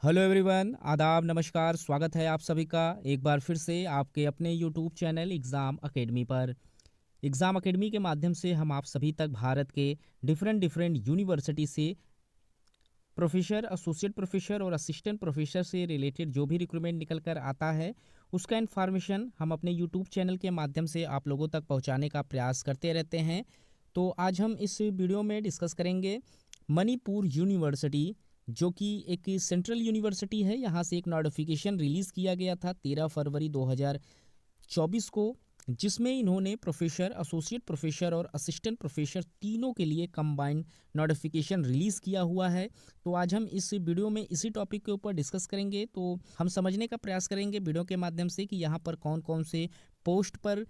Hello everyone, आदाब, नमस्कार। स्वागत है आप सभी का एक बार फिर से आपके अपने यूट्यूब चैनल एग्ज़ाम एकेडमी पर। एग्ज़ाम एकेडमी के माध्यम से हम आप सभी तक भारत के डिफरेंट डिफरेंट यूनिवर्सिटी से प्रोफेसर, एसोसिएट प्रोफेसर और असिस्टेंट प्रोफेसर से रिलेटेड जो भी रिक्रूटमेंट निकल कर आता है उसका इन्फॉर्मेशन हम अपने यूट्यूब चैनल के माध्यम से आप लोगों तक पहुंचाने का प्रयास करते रहते हैं। तो आज हम इस वीडियो में डिस्कस करेंगे मणिपुर यूनिवर्सिटी, जो कि एक सेंट्रल यूनिवर्सिटी है। यहाँ से एक नोटिफिकेशन रिलीज़ किया गया था 13 फरवरी 2024 को, जिसमें इन्होंने प्रोफेसर, एसोसिएट प्रोफेसर और असिस्टेंट प्रोफेसर तीनों के लिए कंबाइंड नोटिफिकेशन रिलीज़ किया हुआ है। तो आज हम इस वीडियो में इसी टॉपिक के ऊपर डिस्कस करेंगे। तो हम समझने का प्रयास करेंगे वीडियो के माध्यम से कि यहाँ पर कौन कौन से पोस्ट पर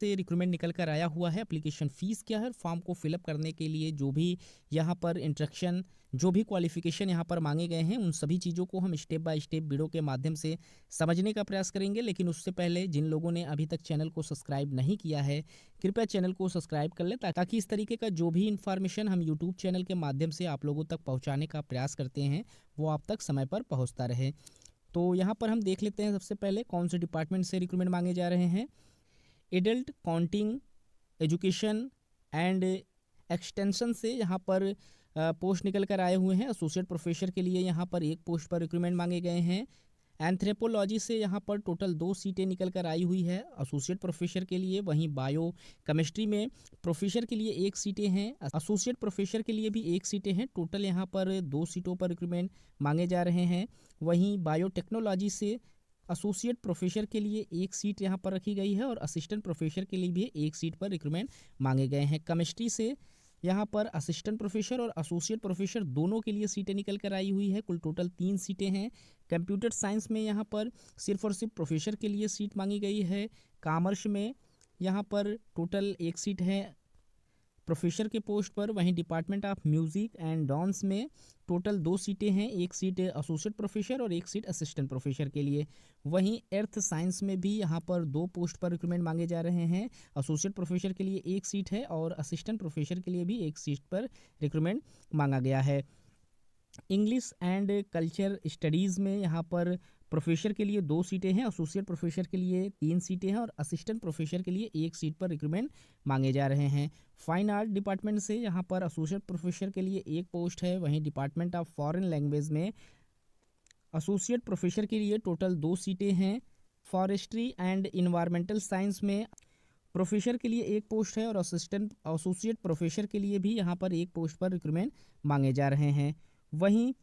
से रिक्रूटमेंट निकल कर आया हुआ है, एप्लीकेशन फ़ीस क्या है, फॉर्म को फिलअप करने के लिए जो भी यहाँ पर इंस्ट्रक्शन, जो भी क्वालिफिकेशन यहाँ पर मांगे गए हैं, उन सभी चीज़ों को हम स्टेप बाय स्टेप वीडियो के माध्यम से समझने का प्रयास करेंगे। लेकिन उससे पहले जिन लोगों ने अभी तक चैनल को सब्सक्राइब नहीं किया है, कृपया चैनल को सब्सक्राइब कर लें, ताकि इस तरीके का जो भी इन्फॉर्मेशन हम यूट्यूब चैनल के माध्यम से आप लोगों तक पहुँचाने का प्रयास करते हैं वो आप तक समय पर पहुँचता रहे। तो यहाँ पर हम देख लेते हैं सबसे पहले कौन से डिपार्टमेंट से रिक्रूटमेंट मांगे जा रहे हैं। Adult counting education and extension से यहाँ पर पोस्ट निकल कर आए हुए हैं। एसोसिएट प्रोफेसर के लिए यहाँ पर एक पोस्ट पर रिक्रूटमेंट मांगे गए हैं। एंथ्रोपोलॉजी से यहाँ पर टोटल 2 सीटें निकल कर आई हुई है एसोसिएट प्रोफेसर के लिए। वहीं बायो केमिस्ट्री में प्रोफेसर के लिए 1 सीटें हैं, एसोसिएट प्रोफेसर के लिए भी 1 सीटें हैं। टोटल यहाँ पर 2 सीटों पर रिक्रूटमेंट मांगे जा रहे हैं। वहीं बायोटेक्नोलॉजी से एसोसिएट प्रोफेसर के लिए 1 सीट यहाँ पर रखी गई है और असिस्टेंट प्रोफेसर के लिए भी 1 सीट पर रिक्रूटमेंट मांगे गए हैं। केमिस्ट्री से यहाँ पर असिस्टेंट प्रोफेसर और एसोसिएट प्रोफेसर दोनों के लिए सीटें निकल कर आई हुई है। कुल टोटल 3 सीटें हैं। कंप्यूटर साइंस में यहाँ पर सिर्फ और सिर्फ प्रोफेसर के लिए सीट मांगी गई है। कॉमर्स में यहाँ पर टोटल 1 सीट है प्रोफेसर के पोस्ट पर। वहीं department of music and dance में टोटल 2 सीटें हैं, 1 सीट एसोसिएट प्रोफेसर और 1 सीट असिस्टेंट प्रोफेसर के लिए। वहीं अर्थ साइंस में भी यहाँ पर 2 पोस्ट पर रिक्रूटमेंट मांगे जा रहे हैं। एसोसिएट प्रोफेसर के लिए 1 सीट है और असिस्टेंट प्रोफेसर के लिए भी 1 सीट पर रिक्रूटमेंट मांगा गया है। इंग्लिश एंड कल्चर स्टडीज़ में यहाँ पर प्रोफेसर के लिए 2 सीटें हैं, एसोसिएट प्रोफेसर के लिए 3 सीटें हैं और असिस्टेंट प्रोफेसर के लिए 1 सीट पर रिक्रूटमेंट मांगे जा रहे हैं। फाइन आर्ट डिपार्टमेंट से यहाँ पर एसोसिएट प्रोफेसर के लिए 1 पोस्ट है। वहीं डिपार्टमेंट ऑफ फॉरेन लैंग्वेज में एसोसिएट प्रोफेसर के लिए टोटल 2 सीटें हैं। फॉरेस्ट्री एंड इन्वायरमेंटल साइंस में प्रोफेसर के लिए 1 पोस्ट है और असिस्टेंट एसोसिएट प्रोफेसर के लिए भी यहाँ पर 1 पोस्ट पर रिक्रूटमेंट मांगे जा रहे हैं। वहीं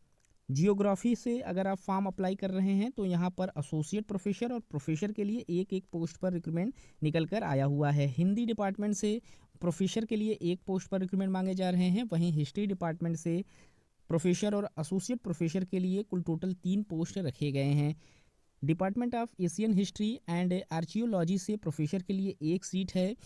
जियोग्राफी से अगर आप फॉर्म अप्लाई कर रहे हैं तो यहाँ पर एसोसिएट प्रोफेसर और प्रोफेसर के लिए 1-1 पोस्ट पर रिक्रूटमेंट निकल कर आया हुआ है। हिंदी डिपार्टमेंट से प्रोफेसर के लिए 1 पोस्ट पर रिक्रूटमेंट मांगे जा रहे हैं। वहीं हिस्ट्री डिपार्टमेंट से प्रोफेसर और एसोसिएट प्रोफेसर के लिए कुल टोटल 3 पोस्ट रखे गए हैं। Department of Asian history and archaeology से प्रोफेसर के लिए 1 सीट है।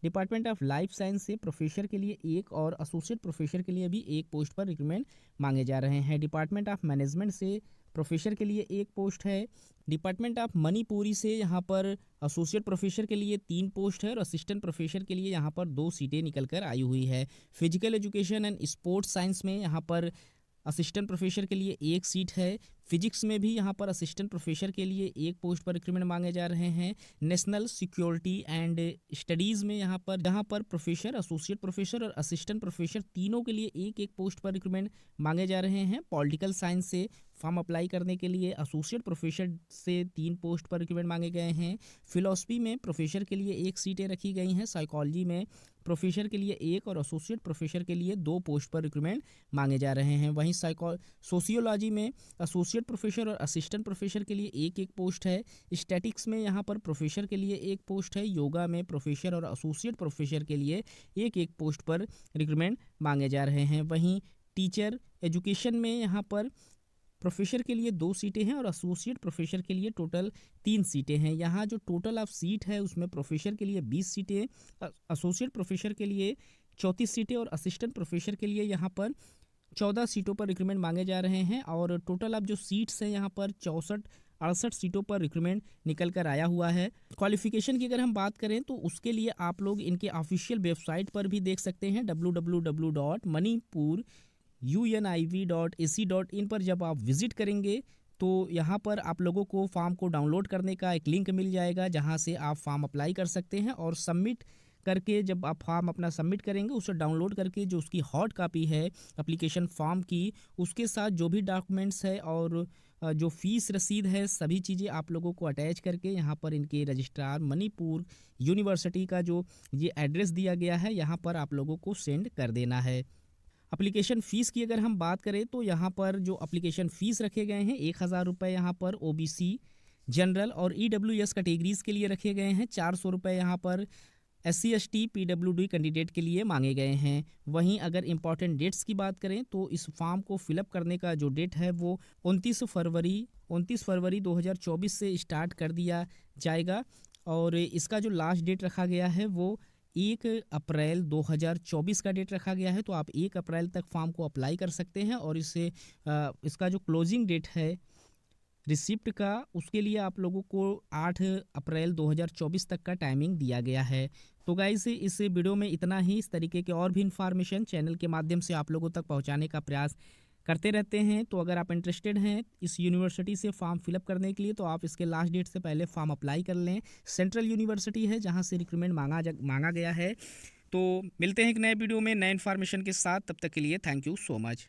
डिपार्टमेंट ऑफ लाइफ साइंस से प्रोफेसर के लिए 1 और एसोसिएट प्रोफेसर के लिए भी 1 पोस्ट पर रिक्रूटमेंट मांगे जा रहे हैं। डिपार्टमेंट ऑफ मैनेजमेंट से प्रोफेसर के लिए 1 पोस्ट है। डिपार्टमेंट ऑफ मणिपुरी से यहाँ पर एसोसिएट प्रोफेसर के लिए 3 पोस्ट है और असिस्टेंट प्रोफेसर के लिए यहाँ पर 2 सीटें निकल कर आई हुई है। Physical education and sports science में यहाँ पर असिस्टेंट प्रोफेसर के लिए 1 सीट है। फिजिक्स में भी यहाँ पर असिस्टेंट प्रोफेसर के लिए 1 पोस्ट पर रिक्रूटमेंट मांगे जा रहे हैं। नेशनल सिक्योरिटी एंड स्टडीज़ में यहाँ पर प्रोफेसर, एसोसिएट प्रोफेसर और असिस्टेंट प्रोफेसर तीनों के लिए 1-1 पोस्ट पर रिक्रूटमेंट मांगे जा रहे हैं। पॉलिटिकल साइंस से फॉर्म अप्लाई करने के लिए एसोसिएट प्रोफेसर से 3 पोस्ट पर रिक्रूटमेंट मांगे गए हैं। फिलॉसफी में प्रोफेसर के लिए 1 सीटें रखी गई हैं। साइकोलॉजी में प्रोफेसर के लिए 1 और एसोसिएट प्रोफेसर के लिए 2 पोस्ट पर रिक्रूटमेंट मांगे जा रहे हैं। वहीं सोशियोलॉजी में एसोसिएट प्रोफेसर और असिस्टेंट प्रोफेसर के लिए 1-1 पोस्ट है। स्टैटिक्स में यहाँ पर प्रोफेसर के लिए 1 पोस्ट है। योगा में प्रोफेसर और एसोसिएट प्रोफेसर के लिए 1-1 पोस्ट पर रिक्रूटमेंट मांगे जा रहे हैं। वहीं टीचर एजुकेशन में यहाँ पर प्रोफेसर के लिए 2 सीटें हैं और एसोसिएट प्रोफेसर के लिए टोटल 3 सीटें हैं। यहाँ जो टोटल ऑफ सीट है उसमें प्रोफेसर के लिए 20 सीटें, एसोसिएट प्रोफेसर के लिए 34 सीटें और असिस्टेंट प्रोफेसर के लिए यहाँ पर 14 सीटों पर रिक्रूटमेंट मांगे जा रहे हैं। और टोटल ऑफ जो सीट्स हैं यहाँ पर 64-68 सीटों पर रिक्रूटमेंट निकल कर आया हुआ है। क्वालिफिकेशन की अगर हम बात करें तो उसके लिए आप लोग इनके ऑफिशियल वेबसाइट पर भी देख सकते हैं www.manipur.univ.ac.in पर जब आप विजिट करेंगे तो यहाँ पर आप लोगों को फॉर्म को डाउनलोड करने का एक लिंक मिल जाएगा, जहाँ से आप फॉर्म अप्लाई कर सकते हैं। और सबमिट करके जब आप फॉर्म अपना सबमिट करेंगे, उसे डाउनलोड करके जो उसकी हॉट कॉपी है एप्लीकेशन फॉर्म की, उसके साथ जो भी डॉक्यूमेंट्स है और जो फीस रसीद है, सभी चीज़ें आप लोगों को अटैच करके यहाँ पर इनके रजिस्ट्रार मणिपुर यूनिवर्सिटी का जो ये एड्रेस दिया गया है, यहाँ पर आप लोगों को सेंड कर देना है। एप्लीकेशन फ़ीस की अगर हम बात करें तो यहाँ पर जो एप्लीकेशन फ़ीस रखे गए हैं 1000 रुपये यहाँ पर ओबीसी, जनरल और ईडब्ल्यूएस कैटेगरीज़ के लिए रखे गए हैं। 400 रुपये यहाँ पर SC ST PWD कैंडिडेट के लिए मांगे गए हैं। वहीं अगर इम्पॉर्टेंट डेट्स की बात करें तो इस फॉर्म को फिलअप करने का जो डेट है वो 29 फरवरी 2024 से स्टार्ट कर दिया जाएगा। और इसका जो लास्ट डेट रखा गया है वो 1 अप्रैल 2024 का डेट रखा गया है। तो आप 1 अप्रैल तक फॉर्म को अप्लाई कर सकते हैं। और इसका जो क्लोजिंग डेट है रिसिप्ट का, उसके लिए आप लोगों को 8 अप्रैल 2024 तक का टाइमिंग दिया गया है। तो गाइस, इस वीडियो में इतना ही। इस तरीके के और भी इन्फॉर्मेशन चैनल के माध्यम से आप लोगों तक पहुंचाने का प्रयास करते रहते हैं। तो अगर आप इंटरेस्टेड हैं इस यूनिवर्सिटी से फॉर्म फिलअप करने के लिए, तो आप इसके लास्ट डेट से पहले फॉर्म अप्लाई कर लें। सेंट्रल यूनिवर्सिटी है जहां से रिक्रूटमेंट मांगा गया है। तो मिलते हैं एक नए वीडियो में नए इन्फॉर्मेशन के साथ। तब तक के लिए थैंक यू सो मच।